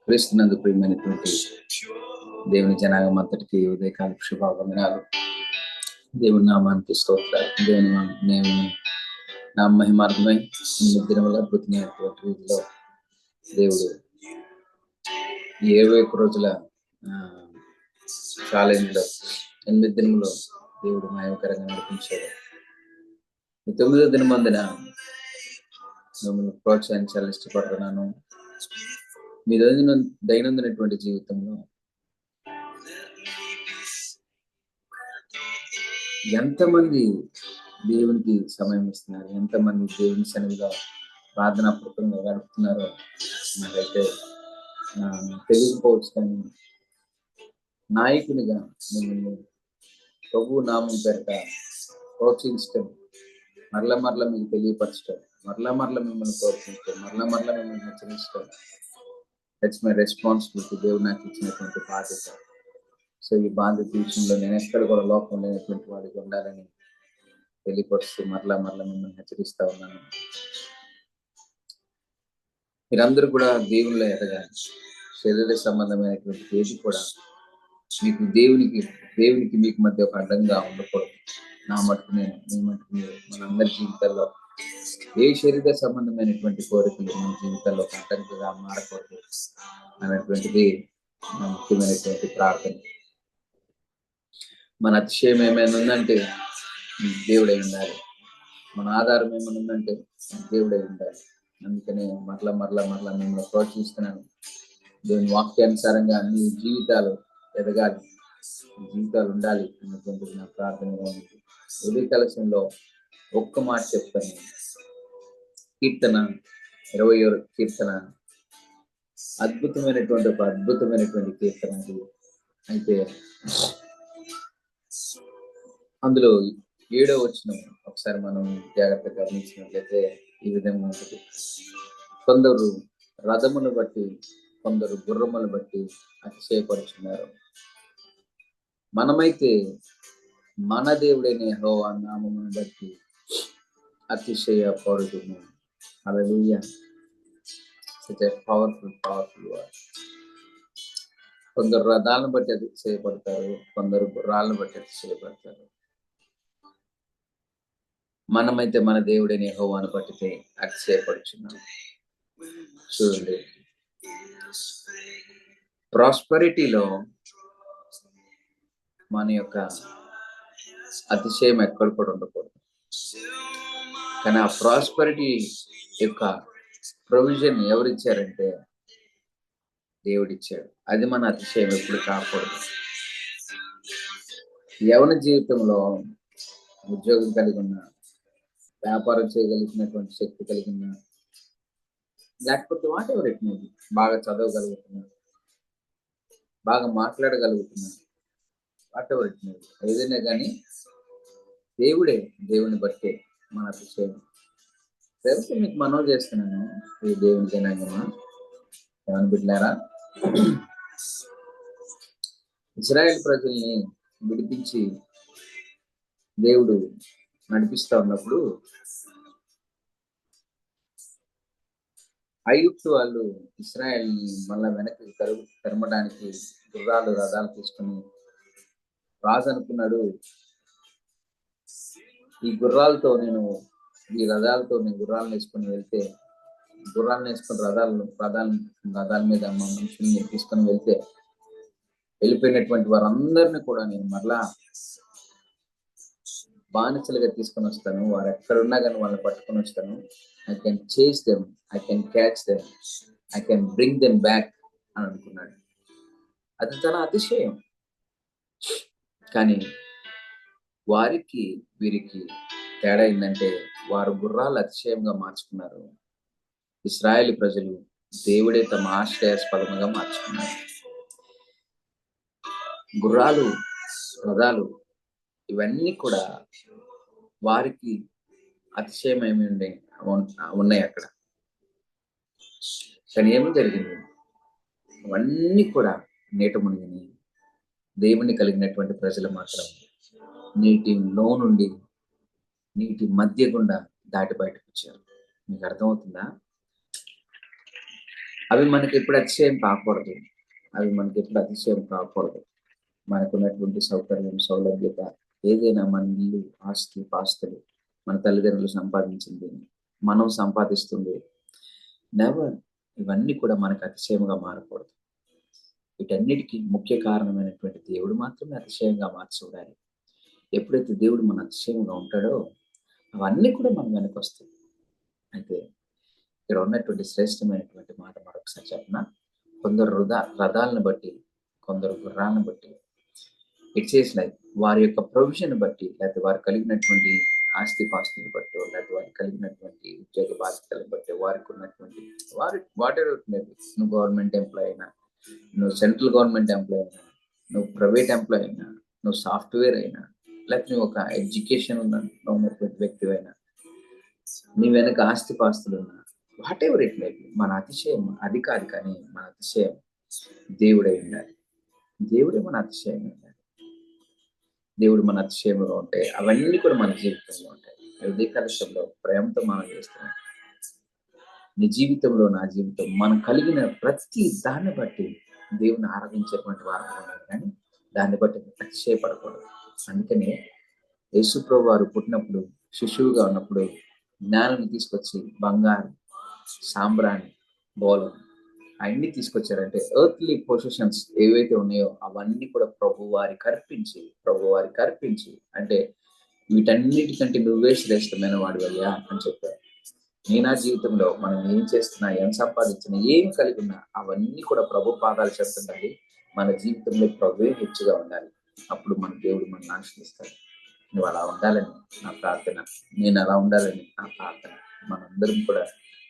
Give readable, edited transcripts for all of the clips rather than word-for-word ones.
క్రీస్తునందు ప్రియమైనటువంటి దేవుని జనాంగం అంతటికి ఉదయకాల శుభావందనాలు. దేవుని నామానికి స్తోత్రాలు. దేవుని నా మహిమార్థమై దినముల అద్భుతమైనటువంటి రీతిలో దేవుడు 21 రోజుల ఛాలెంజ్ లో 8 దినములో దేవుడు మహిమకరంగా నడిపించాడు. 9వ దినమందున మిమ్మల్ని ప్రోత్సహించాలని ఇష్టపడుతున్నాను. మీ దైనందినటువంటి జీవితంలో ఎంతమంది దేవునికి సమయం ఇస్తున్నారు, ఎంతమంది దేవుని సన్నిధిగా ప్రార్థనాపూర్వకంగా గడుపుతున్నారో నాకైతే తెలియకపోవచ్చు. కానీ నాయకునిగా మిమ్మల్ని ప్రభు నామం పేరిట ప్రోత్సహించడం, మరల మీకు తెలియపరచడం, మరల మిమ్మల్ని ప్రోత్సహించడం, మరల మిమ్మల్ని హెచ్చరించడం, దట్స్ మై రెస్పాన్సిబిలిటీ. దేవుడు నాకు ఇచ్చినటువంటి బాధ్యత. సో ఈ బాధ్యత విషయంలో నేను ఎక్కడ కూడా లోపం లేనటువంటి వాడికి ఉండాలని తెలియపరుస్తూ మరలా మిమ్మల్ని హెచ్చరిస్తా ఉన్నాను. మీరందరూ కూడా దేవునిలో ఎదగాలి. శరీర సంబంధమైనటువంటి ఏది కూడా మీకు దేవునికి మీకు మధ్య ఒక అడ్డంగా ఉండకూడదు. నా మటుకు నేను, మీ మటుకు మీరు, మనందరి జీవితాల్లో ఏ శరీర సంబంధమైనటువంటి కోరికలు మన జీవితాల్లో ఒక అడ్డంగా మారకూడదు అనేటువంటిది నా ముఖ్యమైనటువంటి ప్రార్థన. మన అతిశయం ఏమైనా ఉందంటే దేవుడై ఉండాలి. మన ఆధారం ఏమైనా ఉందంటే దేవుడై ఉండాలి. అందుకనే మరలా మిమ్మల్ని ప్రోత్సహిస్తున్నాను. దేవుని వాక్యానుసారంగా మీ జీవితాలు ఎదగాలి, జీవితాలు ఉండాలి అన్నటువంటిది నా ప్రార్థనగా ఉంది. ఉదయ కలశంలో ఒక్క మాట చెప్తాను. కీర్తన 21 కీర్తన అద్భుతమైనటువంటి కీర్తన అది. అయితే అందులో 7వ వచనం ఒకసారి మనం జాగ్రత్తగా గమనించినట్లయితే ఈ విధంగా ఉంటుంది. కొందరు రథమును బట్టి, కొందరు గుర్రములు బట్టి అతిశయపరుచున్నారు. మనమైతే మన దేవుడైన యెహోవా నామమును బట్టి అతిశయపడుదుము. హల్లెలూయా. such a powerful word. కొందరు రథాలను బట్టి అతిశయపడతారు, కొందరు గుర్రాలను బట్టి అతిశయపడతారు. మనమైతే మన దేవుడైన యెహోవాను బట్టి అతిశయపడుచున్నాం. చూడండి, ప్రాస్పరిటీలో మన యొక్క అతిశయం ఎక్కడ కూడా ఉండకూడదు. కానీ ఆ ప్రాస్పరిటీ యొక్క ప్రొవిజన్ ఎవరిచ్చారంటే దేవుడిచ్చాడు. అది మన అతిశయం ఎప్పుడు కాకూడదు. యవన జీవితంలో ఉద్యోగం కలిగి ఉన్నా, వ్యాపారం చేయగలిగినటువంటి శక్తి కలిగి ఉన్నా, లేకపోతే whatever it may be, బాగా చదవగలుగుతున్నా, బాగా మాట్లాడగలుగుతున్నా, whatever it may be, ఏదైనా కానీ దేవుని బట్టే మన అతిశయం. తెలిసి మీకు మనవి చేస్తున్నాను, ఈ దేవుని జనాంగమా, ఏమని బిడ్డారా, ఇశ్రాయేల్ ప్రజల్ని విడిపించి దేవుడు నడిపిస్తా ఉన్నప్పుడు ఐగుప్తు వాళ్ళు ఇశ్రాయేల్ని మళ్ళా వెనక్కి తరమడానికి రథాలు తీసుకుని రాజు అనుకున్నాడు, ఈ రథాలతో నేను గుర్రాలను వేసుకొని వెళ్తే, గుర్రాలను వేసుకొని రథాల మీద మనుషుల్ని తీసుకొని వెళ్తే, వెళ్ళిపోయినటువంటి వారందరినీ కూడా నేను మరలా బానిసలుగా తీసుకొని వస్తాను. వారు ఎక్కడున్నా కానీ వాళ్ళని పట్టుకొని వస్తాను. ఐ కెన్ చేస్ them, I can catch them, I can bring them back అని అనుకున్నాడు. అది తన అతిశయం. కానీ వీరికి తేడా ఏంటంటే వారు గుర్రాలు అతిశయంగా మార్చుకున్నారు. ఇశ్రాయేలు ప్రజలు దేవుడే తమ ఆశ్రయాస్పదముగా మార్చుకున్నారు. గుర్రాలు, రథాలు ఇవన్నీ కూడా వారికి అతిశయం ఉన్నాయి అక్కడ. కానీ ఏమి జరిగింది? అవన్నీ కూడా నీట మునిగిని. దేవుని కలిగినటువంటి ప్రజలు మాత్రం నీటిలో నుండి నీటి మధ్య గుండా దాటి బయటకు వచ్చారు. మీకు అర్థమవుతుందా? అవి మనకి ఎప్పుడు అతిశయం కాకూడదు. మనకున్నటువంటి సౌకర్యం, సౌలభ్యత ఏదైనా, మన ఇల్లు, ఆస్తి పాస్తులు, మన తల్లిదండ్రులు సంపాదించింది, మనం సంపాదిస్తుంది, నెవర్, ఇవన్నీ కూడా మనకు అతిశయంగా మారకూడదు. వీటన్నిటికీ ముఖ్య కారణమైనటువంటి దేవుడు మాత్రమే అతిశయంగా మార్చబడాలి. ఎప్పుడైతే దేవుడు మన అతిశయంగా ఉంటాడో అవన్నీ కూడా మన వెనక వస్తాయి. అయితే ఇక్కడ ఉన్నటువంటి శ్రేష్టమైనటువంటి మాట మరొకసారి చెప్పనా? కొందరు రథాలను బట్టి, కొందరు గుర్రాలను బట్టి, ఇట్ సేస్ లైక్ వారి యొక్క ప్రొవిజన్ బట్టి, లేకపోతే వారు కలిగినటువంటి ఆస్తి పాస్తులను బట్టి, లేకపోతే వారికి కలిగినటువంటి ఉద్యోగ బాధ్యతలను బట్టి, వారికి ఉన్నటువంటి వాట్ ఎవర్ నువ్వు గవర్నమెంట్ ఎంప్లాయ్ అయినా, నువ్వు సెంట్రల్ గవర్నమెంట్ ఎంప్లాయ్ అయినా, నువ్వు ప్రైవేట్ ఎంప్లాయ్ అయినా, నువ్వు సాఫ్ట్వేర్ అయినా, లేకపోతే నువ్వు ఒక ఎడ్యుకేషన్ ఉన్నటువంటి వ్యక్తి అయినా, నీ వెనక ఆస్తి పాస్తులు ఉన్నా, what ever it may B, మన అతిశయం అది కాదు. కానీ మన అతిశయం దేవుడై ఉండాలి. దేవుడే మన అతిశయం ఉండాలి. దేవుడు మన అతిశయంగా ఉంటాయి. అవన్నీ కూడా మన జీవితంలో ఉంటాయి. అదే కలశంలో ప్రేమతో మనం చేస్తున్నాం. నీ జీవితంలో, నా జీవితం, మనం కలిగిన ప్రతి దాన్ని బట్టి దేవుని ఆరాధించేటువంటి వారు ఉన్నారు. కానీ దాన్ని బట్టి అతిశయపడకూడదు. అందుకనే యేసుప్రభువు వారు పుట్టినప్పుడు, శిశువుగా ఉన్నప్పుడు జ్ఞానం తీసుకొచ్చి బంగారం, సాంబ్రాణి, బోలం అవన్నీ తీసుకొచ్చారంటే ఎర్త్లీ పొజిషన్స్ ఏవైతే ఉన్నాయో అవన్నీ కూడా ప్రభు వారికి అర్పించి అంటే వీటన్నిటికంటే నువ్వే శ్రేష్టమైన వాడు అయ్యా అని చెప్పారు. నా జీవితంలో మనం ఏం చేస్తున్నా, ఏం సంపాదించినా, ఏం కలిగి ఉన్నా అవన్నీ కూడా ప్రభు పాదాలు చెప్తుండాలి. మన జీవితంలో ప్రభువే హెచ్చుగా ఉండాలి. అప్పుడు మన దేవుడు మనల్ని ఆశీర్వదిస్తాడు. నువ్వు అలా ఉండాలని నా ప్రార్థన, నేను అలా ఉండాలని నా ప్రార్థన. మనందరం కూడా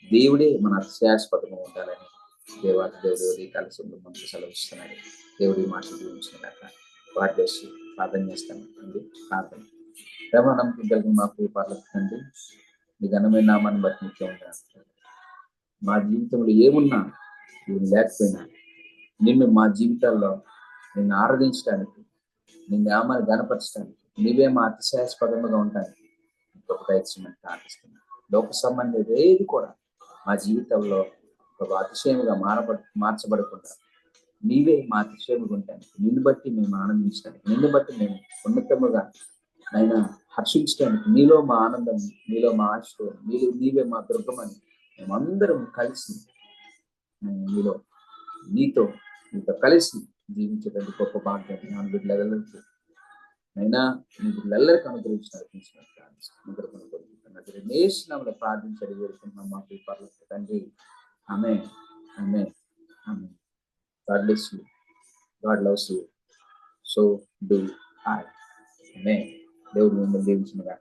దేవుడే మన అతిశయాస్పదము ఉండాలని దేవాది దేవుడు కలిసి మనకు సెలవిస్తున్నాడు. దేవుడి మాటలు జీవించినట్ల వాటి చేసి ప్రార్థన చేస్తాను అండి. ప్రార్థన. ప్రేమ నమ్మకం కలిగిన మా ప్రియ పర్లకండి, మీ ఘనమైన నామాన్ని బట్టి ముఖ్యంగా మా జీవితంలో ఏమున్నా, ఏం లేకపోయినా నిన్ను మా జీవితాల్లో నిన్ను ఆరాధించడానికి, నీ నామాన్ని గణపరచడానికి, నీవే మా అతిశయాస్పదముగా ఉంటానికి ఒక ప్రయత్నం ప్రార్థిస్తున్నాను. లోక సంబంధం ఏది కూడా మా జీవితంలో ఒక అతిశయముగా మార్చబడకుండా నీవే మా అతిశయముగా ఉంటానికి, నిన్ను బట్టి మేము ఆనందించడానికి, నిన్ను బట్టి మేము ఉన్నతముగా అయినా హర్షించడానికి, నీలో మా ఆనందం, నీలో మా ఆశ్రయం, నీవే మా దుర్గమని మేమందరం కలిసి నీతో కలిసి జీవించేటువంటి గొప్ప భాగ్యం నా బిడ్డలకి అయినా నీ బిడ్డలెల్లరికి అనుగ్రహించినారు. ప్రార్థించడి వేడుకుంటున్నాం మా పర్లకు తండ్రి. ఆమేన్, ఆమేన్, ఆమేన్. God bless you. God loves you. So do I. Amen. దేవుడు మిమ్మల్ని దీవించును గాక.